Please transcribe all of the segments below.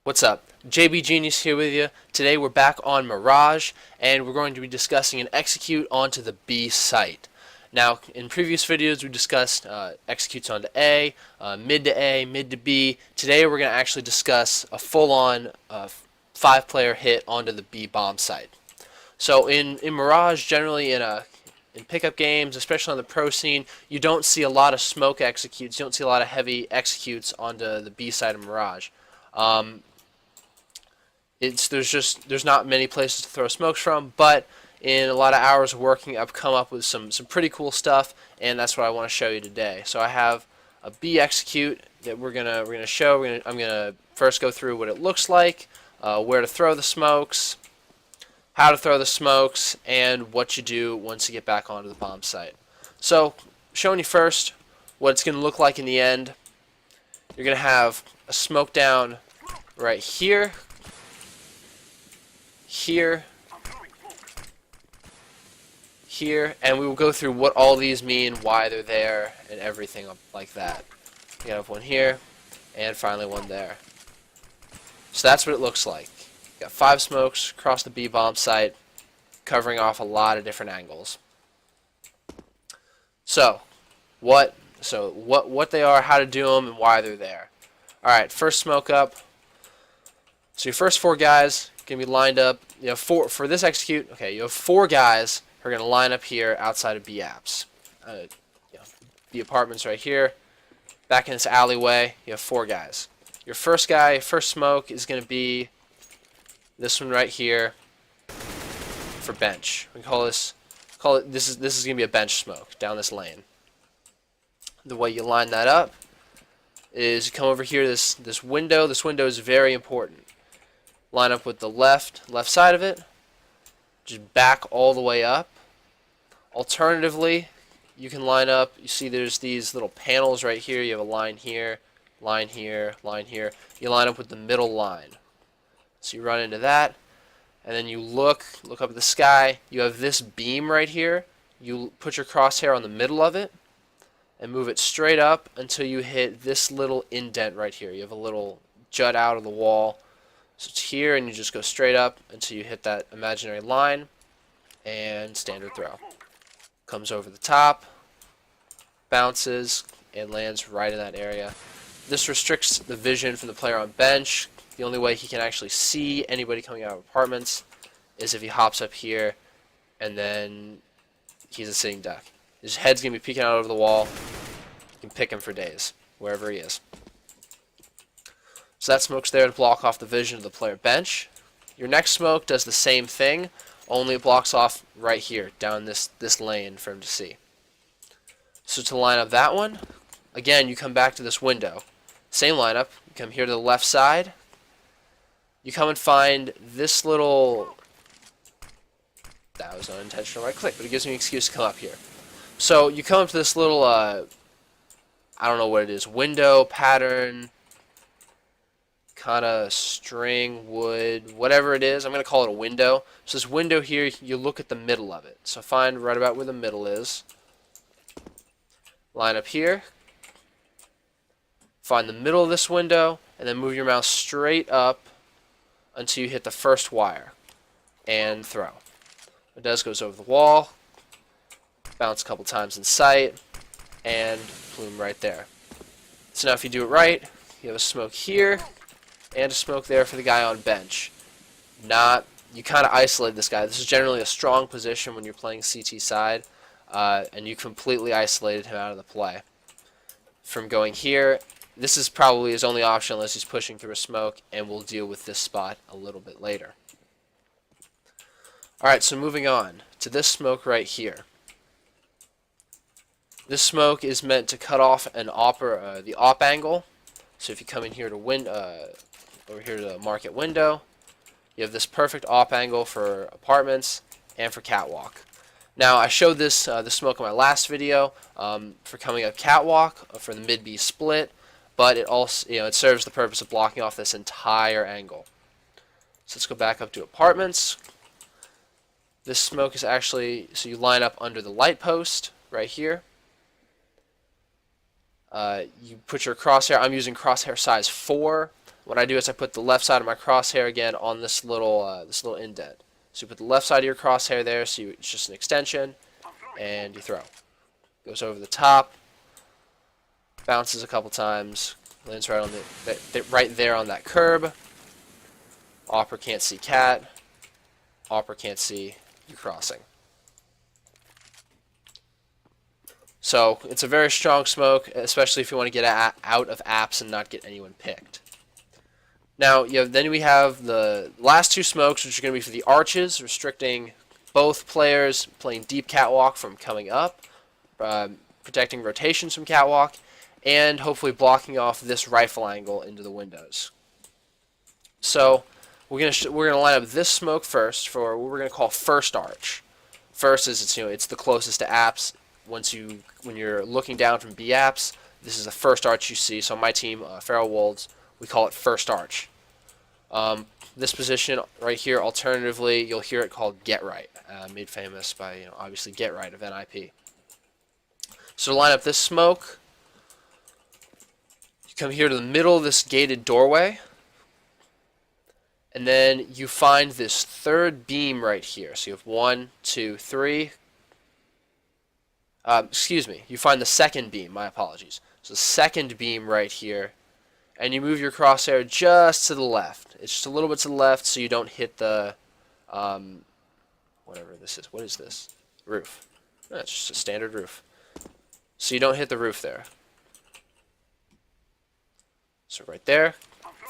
What's up? JB Genius here with you. Today we're back on Mirage, and we're going to be discussing an execute onto the B site. Now, in previous videos we discussed executes onto A, mid to B. Today we're going to actually discuss a full-on 5-player hit onto the B bomb site. So in Mirage, generally in pickup games, especially on the pro scene, you don't see a lot of smoke executes. You don't see a lot of heavy executes onto the B side of Mirage. There's not many places to throw smokes from, but in a lot of hours of working, I've come up with some pretty cool stuff, and that's what I want to show you today. So I have a B execute that we're gonna show. I'm gonna first go through what it looks like, where to throw the smokes, how to throw the smokes, and what you do once you get back onto the bomb site. So, showing you first what it's gonna look like in the end. You're gonna have a smoke down right here. Here, and we will go through what all these mean, why they're there, and everything like that. You have one here, and finally one there. So that's what it looks like. You got 5 smokes across the B bomb site, covering off a lot of different angles. So what they are, how to do them, and why they're there. All right, first smoke up. So your first 4 guys gonna be lined up. You have for this execute. Okay, you have 4 guys who are gonna line up here outside of B apps. B apartments right here. Back in this alleyway, you have 4 guys. Your first guy, first smoke is gonna be this one right here for bench. We call it this is gonna be a bench smoke down this lane. The way you line that up is you come over here to this window. This window is very important. Line up with the left side of it. Just back all the way up. Alternatively, you can line up. You see there's these little panels right here. You have a line here, line here, line here. You line up with the middle line. So you run into that, and then you look up at the sky. You have this beam right here. You put your crosshair on the middle of it and move it straight up until you hit this little indent right here. You have a little jut out of the wall. So it's here, and you just go straight up until you hit that imaginary line, and standard throw. Comes over the top, bounces, and lands right in that area. This restricts the vision from the player on bench. The only way he can actually see anybody coming out of apartments is if he hops up here, and then he's a sitting duck. His head's going to be peeking out over the wall. You can pick him for days, wherever he is. So that smoke's there to block off the vision of the player bench. Your next smoke does the same thing, only it blocks off right here, down this lane for him to see. So to line up that one, again, you come back to this window. Same lineup. You come here to the left side. You come and find this little... That was unintentional right click, but it gives me an excuse to come up here. So you come up to this little, I don't know what it is, window, pattern, kind of string, wood, whatever it is. I'm going to call it a window. So this window here, you look at the middle of it. So find right about where the middle is. Line up here. Find the middle of this window, and then move your mouse straight up until you hit the first wire. And throw. It goes over the wall. Bounce a couple times in sight. And plume right there. So now if you do it right, you have a smoke here. And a smoke there for the guy on bench. You kind of isolate this guy. This is generally a strong position when you're playing CT side, and you completely isolated him out of the play. From going here, this is probably his only option unless he's pushing through a smoke, and we'll deal with this spot a little bit later. Alright, so moving on to this smoke right here. This smoke is meant to cut off the op angle. So if you come in here to over here to the market window, you have this perfect op angle for apartments and for catwalk. Now I showed this smoke in my last video for coming up catwalk for the mid B split, but it also it serves the purpose of blocking off this entire angle. So let's go back up to apartments. This smoke is actually, so you line up under the light post right here. You put your crosshair. I'm using crosshair size 4. what I do is I put the left side of my crosshair again on this little indent. So you put the left side of your crosshair there, so it's just an extension, and you throw. Goes over the top, bounces a couple times, lands right on right there on that curb. Opera can't see cat. Opera can't see you crossing. So it's a very strong smoke, especially if you want to get out of apps and not get anyone picked. Now, then we have the last two smokes, which are going to be for the arches, restricting both players playing deep catwalk from coming up, protecting rotations from catwalk, and hopefully blocking off this rifle angle into the windows. So we're gonna line up this smoke first for what we're gonna call first arch. First is it's the closest to apps. When you're looking down from B apps, this is the first arch you see. So on my team, Feral Wolves, we call it first arch. This position right here, alternatively, you'll hear it called Get Right, made famous by obviously Get Right of NIP. So to line up this smoke, you come here to the middle of this gated doorway, and then you find this third beam right here. So you have 1, 2, 3. Excuse me. You find the second beam. My apologies. So the second beam right here, and you move your crosshair just to the left. It's just a little bit to the left, so you don't hit the whatever this is. What is this? Roof. No, it's just a standard roof. So you don't hit the roof there. So right there,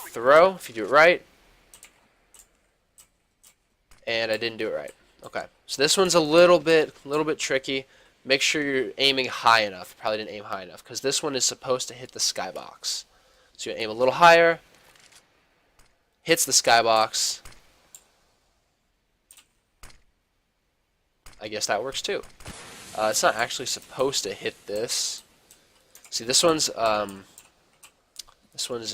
throw. If you do it right. And I didn't do it right. Okay, so this one's a little bit tricky. Make sure you're aiming high enough. Probably didn't aim high enough because this one is supposed to hit the skybox. So you aim a little higher, hits the skybox. I guess that works too. It's not actually supposed to hit this. See, this one's an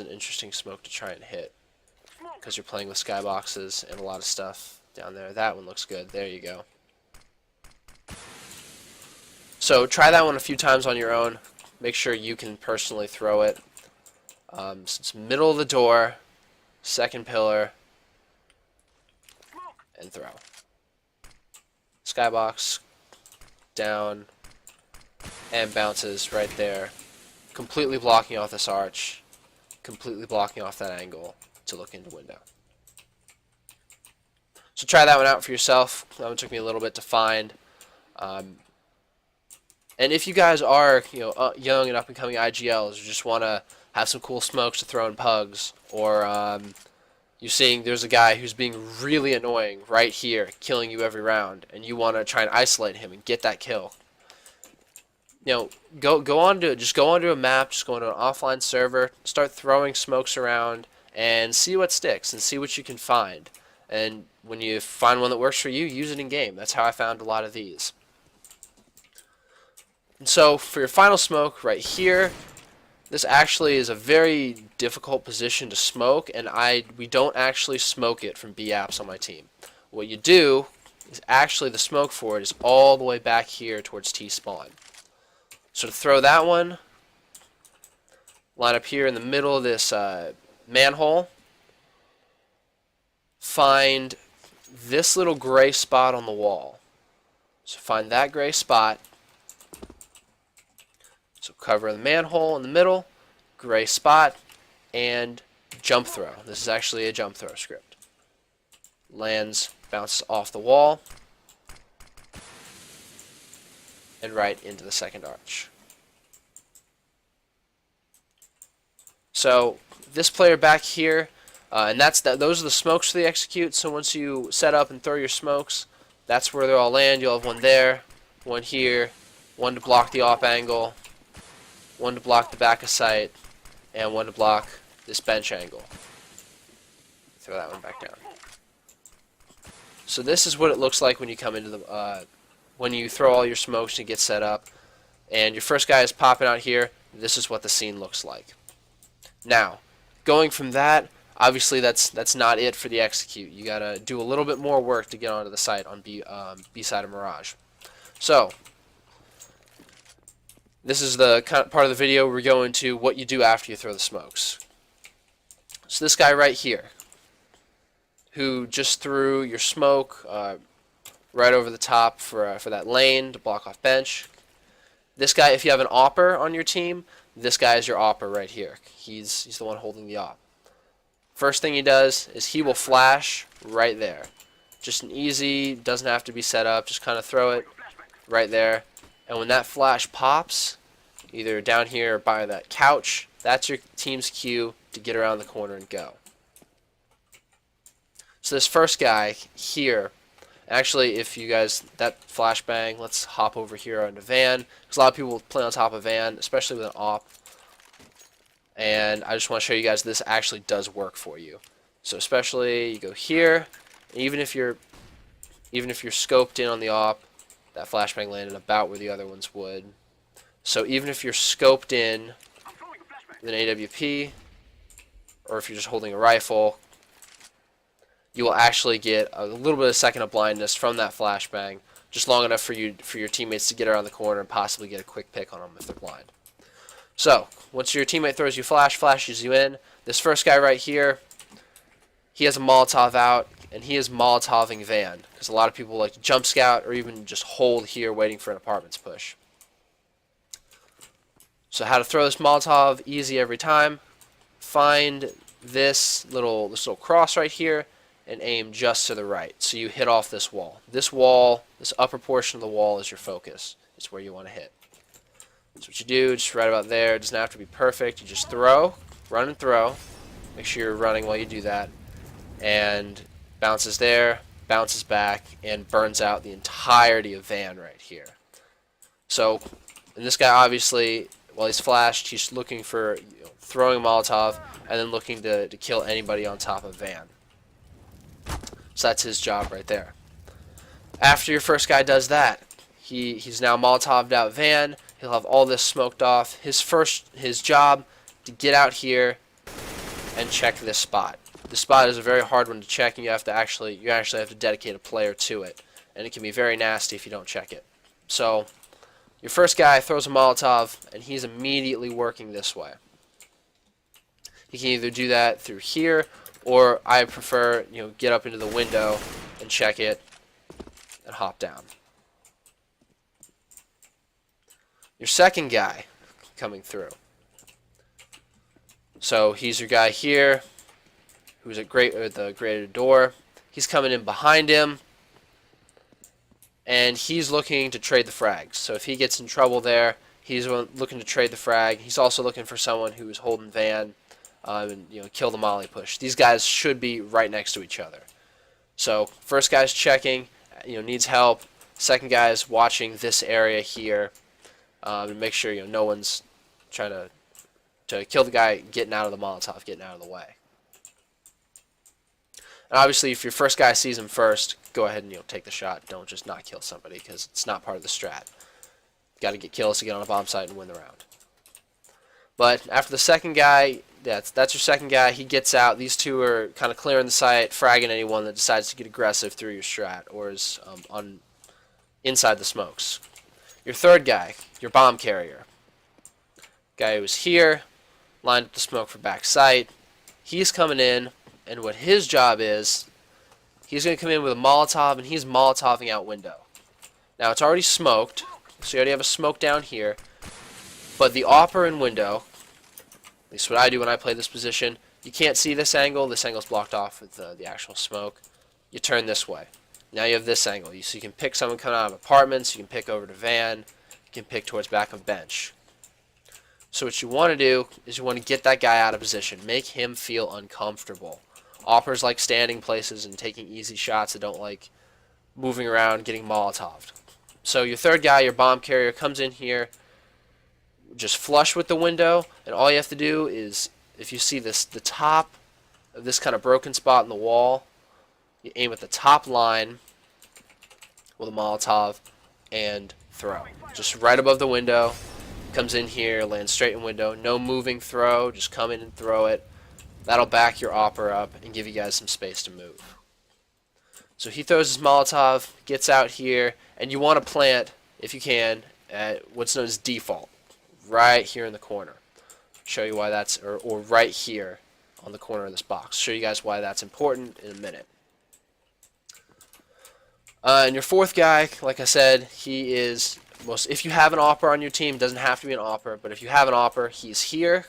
interesting smoke to try and hit because you're playing with skyboxes and a lot of stuff down there. That one looks good. There you go. So try that one a few times on your own. Make sure you can personally throw it. So it's middle of the door, second pillar, and throw. Skybox, down, and bounces right there, completely blocking off this arch, completely blocking off that angle to look into window. So try that one out for yourself. That one took me a little bit to find. And if you guys are young and up and coming IGLs, or just want to have some cool smokes to throw in pugs, or you're seeing there's a guy who's being really annoying right here, killing you every round, and you want to try and isolate him and get that kill. Go onto a map, just go onto an offline server, start throwing smokes around, and see what sticks and see what you can find. And when you find one that works for you, use it in game. That's how I found a lot of these. And so for your final smoke right here, this actually is a very difficult position to smoke, and we don't actually smoke it from B apps on my team. What you do is actually the smoke for it is all the way back here towards T spawn. So to throw that one, line up here in the middle of this manhole, find this little gray spot on the wall. So find that gray spot. So cover the manhole in the middle, gray spot, and jump throw. This is actually a jump throw script. Lands, bounces off the wall, and right into the second arch. So this player back here, and those are the smokes for the execute. So once you set up and throw your smokes, that's where they all land. You'll have one there, one here, one to block the op angle, one to block the back of sight, and one to block this bench angle. Throw that one back down. So this is what it looks like when you come into the when you throw all your smokes and get set up, and your first guy is popping out here. This is what the scene looks like. Now, going from that, obviously that's not it for the execute. You gotta do a little bit more work to get onto the site on B side of Mirage. So this is the kind of part of the video where we go into what you do after you throw the smokes. So this guy right here, who just threw your smoke right over the top for that lane to block off bench. This guy, if you have an AWPer on your team, this guy is your AWPer right here. He's the one holding the AWP. First thing he does is he will flash right there. Just an easy, doesn't have to be set up, just kind of throw it right there. And when that flash pops, either down here or by that couch, that's your team's cue to get around the corner and go. So this first guy here, actually, if you guys, that flashbang, let's hop over here onto Van, because a lot of people play on top of Van, especially with an AWP. And I just want to show you guys this actually does work for you. So especially you go here, and even if you're scoped in on the AWP, that flashbang landed about where the other ones would. So even if you're scoped in with an AWP, or if you're just holding a rifle, you will actually get a little bit of second of blindness from that flashbang, just long enough for your teammates to get around the corner and possibly get a quick pick on them if they're blind. So once your teammate throws you flashes you in, this first guy right here, he has a Molotov out, and he is Molotoving Van, because a lot of people like to jump scout or even just hold here waiting for an apartments push. So how to throw this Molotov, easy every time. Find this little cross right here and aim just to the right. So you hit off this wall. This wall, this upper portion of the wall is your focus. It's where you want to hit. That's what you do, just right about there. It doesn't have to be perfect. You just throw, run and throw. Make sure you're running while you do that. And bounces there, bounces back, and burns out the entirety of Van right here. So, and this guy obviously, while he's flashed, he's looking for throwing a Molotov and then looking to kill anybody on top of Van. So that's his job right there. After your first guy does that, he's now Molotoved out Van. He'll have all this smoked off. His job to get out here and check this spot. This spot is a very hard one to check, and you actually have to dedicate a player to it, and it can be very nasty if you don't check it. So your first guy throws a Molotov, and he's immediately working this way. He can either do that through here, or I prefer, get up into the window and check it and hop down. Your second guy coming through. So he's your guy here, who's at the graded door. He's coming in behind him, and he's looking to trade the frags. So if he gets in trouble there, he's looking to trade the frag. He's also looking for someone who's holding Van and kill the molly push. These guys should be right next to each other. So first guy's checking, needs help. Second guy's watching this area here and make sure no one's trying to kill the guy getting out of the Molotov, getting out of the way. And obviously, if your first guy sees him first, go ahead and take the shot. Don't just not kill somebody, because it's not part of the strat. Got to get kills to get on a bomb site and win the round. But after the second guy, that's your second guy. He gets out. These two are kind of clearing the site, fragging anyone that decides to get aggressive through your strat or is inside the smokes. Your third guy, your bomb carrier. Guy who was here, lined up the smoke for back sight. He's coming in, and what his job is, he's going to come in with a Molotov, and he's Molotoving out window. Now, it's already smoked, so you already have a smoke down here, but the AWPer in window, at least what I do when I play this position, you can't see this angle. This angle's blocked off with the actual smoke. You turn this way. Now you have this angle. So you can pick someone coming out of apartments, you can pick over to Van, you can pick towards back of bench. So what you want to do is you want to get that guy out of position. Make him feel uncomfortable. AWPers like standing places and taking easy shots that don't like moving around, getting Molotoved. So your third guy, your bomb carrier, comes in here, just flush with the window, and all you have to do is, if you see the top of this kind of broken spot in the wall, you aim at the top line with a Molotov and throw. Just right above the window. Comes in here, lands straight in window. No moving throw, just come in and throw it. That'll back your AWPer up and give you guys some space to move. So he throws his Molotov, gets out here, and you want to plant, if you can, at what's known as default. Right here in the corner. Show you why that's, or right here on the corner of this box. I'll show you guys why that's important in a minute. And your fourth guy, like I said, he is if you have an AWPer on your team, doesn't have to be an AWPer, but if you have an AWPer, he's here,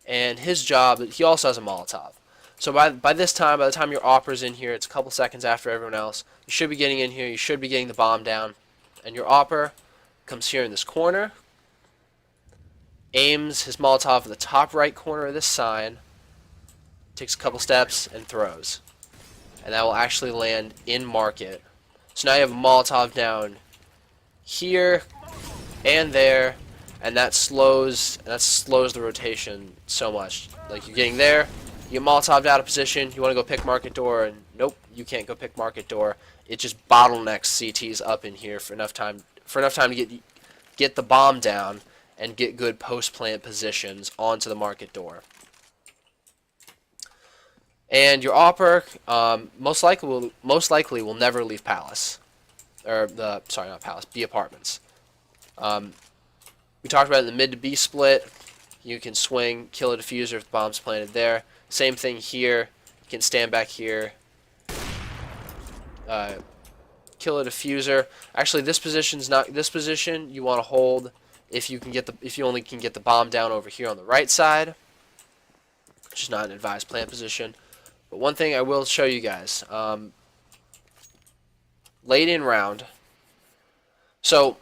and his job, he also has a Molotov. So by the time your AWPer's in here, it's a couple seconds after everyone else, you should be getting in here, you should be getting the bomb down, and your AWPer comes here in this corner, aims his Molotov in the top right corner of this sign, takes a couple steps, and throws. And that will actually land in market. So now you have a Molotov down here and there, and that slows the rotation so much. Like, you're getting there, you get Molotov'd out of position, you want to go pick market door, and nope, you can't go pick market door. It just bottlenecks CTs up in here for enough time to get the bomb down and get good post-plant positions onto the market door. And your AWPer most likely will never leave Palace, or not Palace, B apartments. We talked about it in the mid to B split. You can swing, kill a diffuser if the bomb's planted there. Same thing here. You can stand back here, kill a diffuser. Actually, this position's not this position. You want to hold if you only can get the bomb down over here on the right side, which is not an advised plant position. But one thing I will show you guys, late in round. So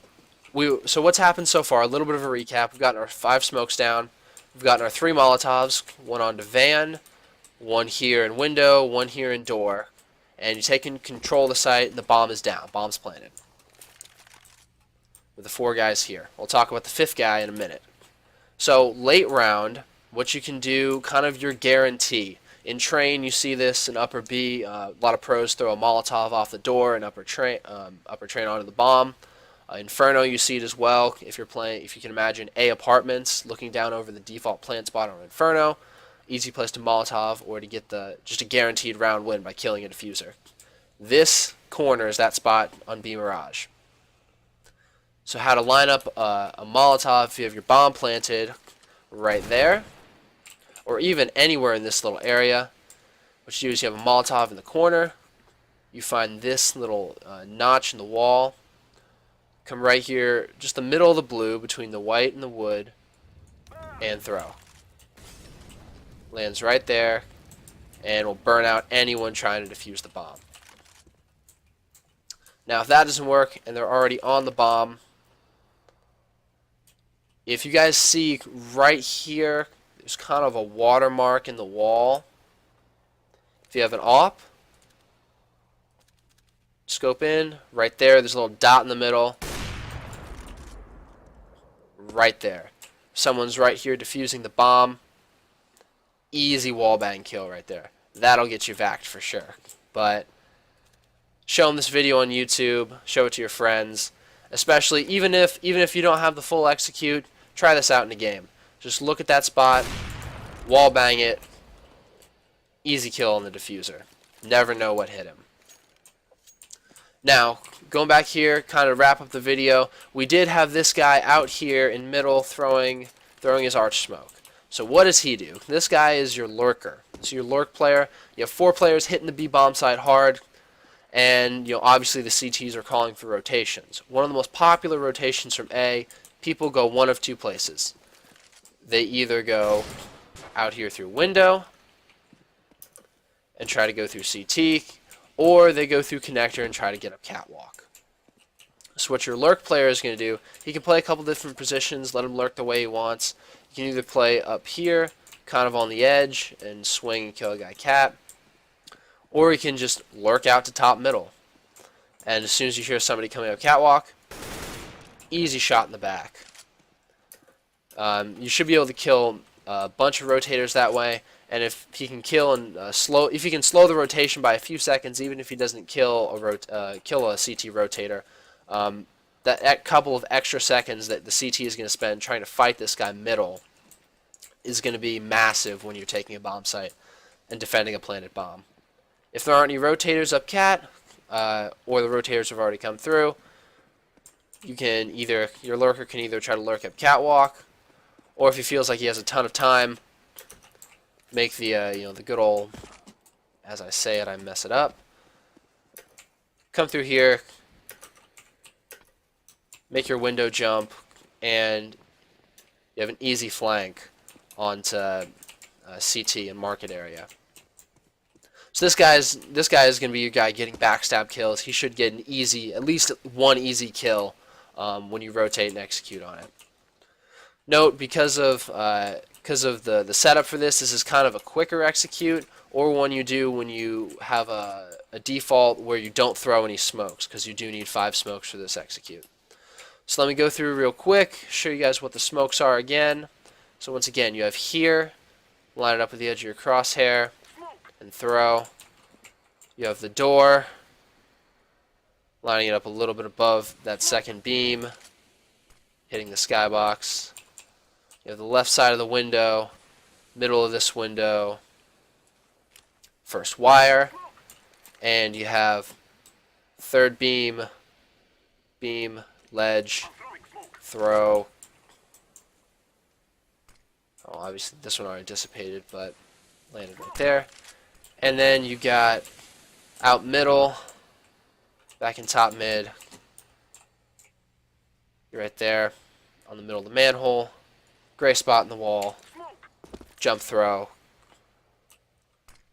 what's happened so far? A little bit of a recap. We've gotten our 5 smokes down. We've gotten our 3 Molotovs. One onto van, one here in window, one here in door. And you take control of the site, and the bomb is down. Bomb's planted. With the 4 guys here. We'll talk about the 5th guy in a minute. So late round, what you can do, kind of your guarantee. In train, you see this in upper B. A lot of pros throw a Molotov off the door and upper train onto the bomb. Inferno, you see it as well. If you can imagine A apartments looking down over the default plant spot on Inferno, easy place to Molotov or to get just a guaranteed round win by killing a diffuser. This corner is that spot on B Mirage. So how to line up a Molotov if you have your bomb planted right there, or even anywhere in this little area. What you do is you have a Molotov in the corner. You find this little notch in the wall. Come right here, just the middle of the blue between the white and the wood, and throw. Lands right there, and will burn out anyone trying to defuse the bomb. Now, if that doesn't work and they're already on the bomb, if you guys see right here, there's kind of a watermark in the wall. If you have an AWP, scope in, right there, there's a little dot in the middle. Right there. Someone's right here defusing the bomb. Easy wallbang kill right there. That'll get you vaxxed for sure. But show them this video on YouTube, show it to your friends. Especially, even if you don't have the full execute, try this out in a game. Just look at that spot, wallbang it, easy kill on the diffuser. Never know what hit him. Now, going back here, kind of wrap up the video, we did have this guy out here in middle throwing his arch smoke. So what does he do? This guy is your lurker. So your lurk player. You have 4 players hitting the B bomb site hard, and obviously the CTs are calling for rotations. One of the most popular rotations from A, people go one of 2 places. They either go out here through window and try to go through CT, or they go through connector and try to get up catwalk. So what your lurk player is going to do, he can play a couple different positions, let him lurk the way he wants. You can either play up here, kind of on the edge, and swing and kill a guy cat, or he can just lurk out to top middle. And as soon as you hear somebody coming up catwalk, easy shot in the back. You should be able to kill a bunch of rotators that way, and if he can kill and if he can slow the rotation by a few seconds, even if he doesn't kill a CT rotator, that couple of extra seconds that the CT is going to spend trying to fight this guy middle is going to be massive when you're taking a bomb site and defending a planted bomb. If there aren't any rotators up cat, or the rotators have already come through, your lurker can either try to lurk up catwalk, or if he feels like he has a ton of time, make the the good old, as I say it, I mess it up. Come through here, make your window jump, and you have an easy flank onto CT and market area. So this guy is going to be your guy getting backstab kills. He should get an easy, at least one easy kill when you rotate and execute on it. Note, because of the setup for this is kind of a quicker execute, or one you do when you have a default where you don't throw any smokes, because you do need 5 smokes for this execute. So let me go through real quick, show you guys what the smokes are again. So once again, you have here, line it up with the edge of your crosshair, and throw. You have the door, lining it up a little bit above that second beam, hitting the skybox. You have the left side of the window, middle of this window, first wire, and you have third beam, ledge, throw. Oh, obviously this one already dissipated, but landed right there. And then you got out middle, back in top mid. You're right there on the middle of the manhole. Gray spot in the wall. Jump throw.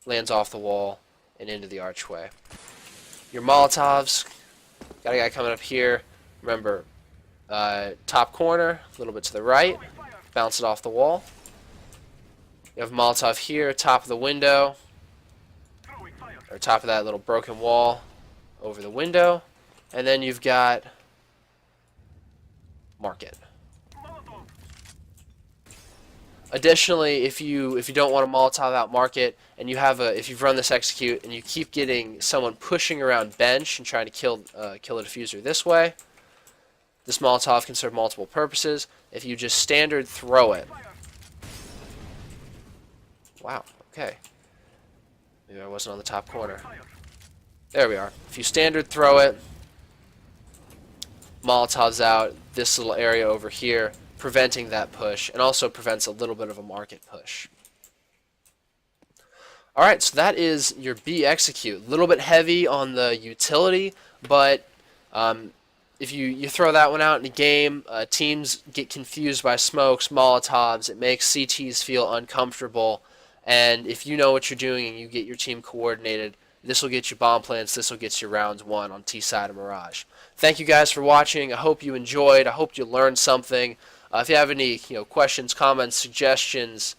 Lands off the wall and into the archway. Your molotovs. Got a guy coming up here. Remember, top corner, a little bit to the right. Bounce it off the wall. You have molotov here, top of the window. Or top of that little broken wall over the window. And then you've got market. Additionally, if you don't want a Molotov out market, and if you've run this execute and you keep getting someone pushing around bench and trying to kill a diffuser this way, this Molotov can serve multiple purposes. If you just standard throw it, wow, okay, maybe I wasn't on the top corner. There we are. If you standard throw it, Molotov's out. This little area over here, preventing that push, and also prevents a little bit of a market push. Alright, so that is your B execute. A little bit heavy on the utility, but if you throw that one out in a game, teams get confused by smokes, Molotovs, it makes CTs feel uncomfortable, and if you know what you're doing and you get your team coordinated, this will get you bomb plants, this will get you rounds 1 on T-side of Mirage. Thank you guys for watching. I hope you enjoyed. I hope you learned something. If you have any questions, comments, suggestions,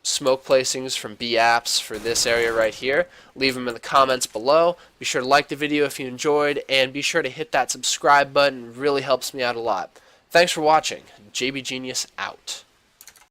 smoke placings from B apps for this area right here, leave them in the comments below. Be sure to like the video if you enjoyed, and be sure to hit that subscribe button. It really helps me out a lot. Thanks for watching. JB Genius out.